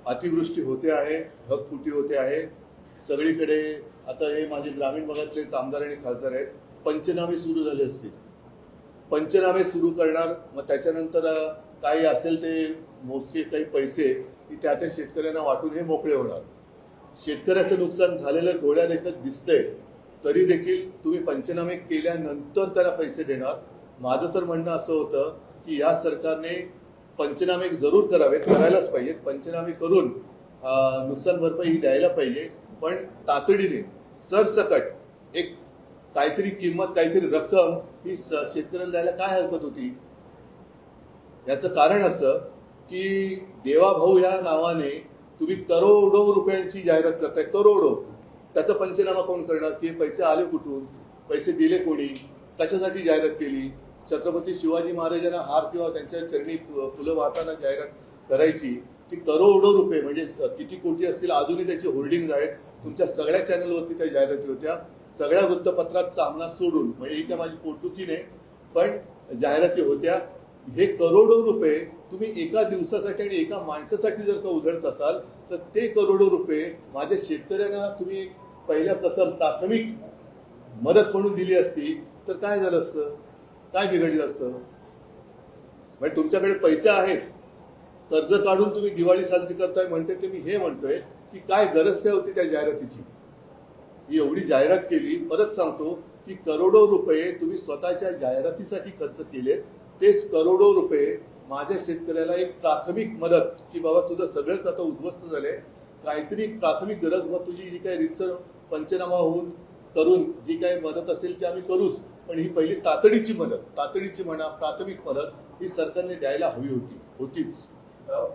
अतिवृष्टी होते आहे, ढगफुटी होते आहे सगळीकडे। आता हे माझे ग्रामीण भागातलेच आमदार आणि खासदार आहेत, पंचनामे सुरू झाले असतील, पंचनामे सुरू करणार, मग त्याच्यानंतर काही असेल ते मोजके काही पैसे त्या त्या शेतकऱ्यांना वाटून हे मोकळे होणार। शेतकऱ्याचं नुकसान झालेलं डोळ्यादेखत दिसतंय, तरी देखील तुम्ही पंचनामे केल्यानंतर त्याला पैसे देणार। माझं तर म्हणणं असं होतं की या सरकारने पंचनामे जरूर करावेत, करायलाच पाहिजेत, पंचनामे करून नुकसान भरपाई ही द्यायला पाहिजे, पण तातडीने सरसकट एक काहीतरी किंमत, काहीतरी रक्कम ही शेतकऱ्यांना द्यायला काय हरकत होती। याचं कारण असं की देवाभाऊ या नावाने तुम्ही करोडो रुपयांची जाहिरात करताय, करोडो। त्याचा पंचनामा कोण करणार की पैसे आले कुठून, पैसे दिले कोणी, कशासाठी जाहिरात केली। छत्रपती शिवाजी महाराजांना हार किंवा त्यांच्या चरणी फुलं वाहताना जाहिरात करायची, ती करोडो रुपये म्हणजे किती कोटी असतील, अजूनही त्याचे होल्डिंग आहेत, तुमच्या सगळ्या चॅनलवरती त्या जाहिराती होत्या, सगळ्या वृत्तपत्रात सामना सोडून, म्हणजे ही काय माझी पोटदुखी नाही, पण जाहिराती होत्या। हे करोडो रुपये तुम्ही एका दिवसासाठी आणि एका माणसासाठी जर का उधळत असाल तर ते करोडो रुपये माझ्या शेतकऱ्यांना तुम्ही पहिल्या प्राथमिक मदत म्हणून दिली असती तर काय झालं असतं, काय बिघडलं असतं। म्हणजे तुमच्याकडे पैसे आहेत, कर्ज काढून तुम्ही दिवाळी साजरी करताय म्हणते, ते मी हे म्हणतोय की काय गरज काय होती त्या जाहिरातीची। ही एवढी जाहिरात केली, परत सांगतो की करोडो रुपये तुम्ही स्वतःच्या जाहिरातीसाठी खर्च केलेत, तेच करोडो रुपये माझ्या शेतकऱ्याला एक प्राथमिक मदत की बाबा तुझं सगळंच आता उद्ध्वस्त झालंय, काहीतरी प्राथमिक गरज, मग तुझी जी काही रीतसर पंचनामा होऊन करून जी काही मदत असेल ती आम्ही करूच, पण ही पहिली तातडीची मदत, तातडीची म्हणा प्राथमिक मदत ही सरकारने द्यायला हवी होतीच।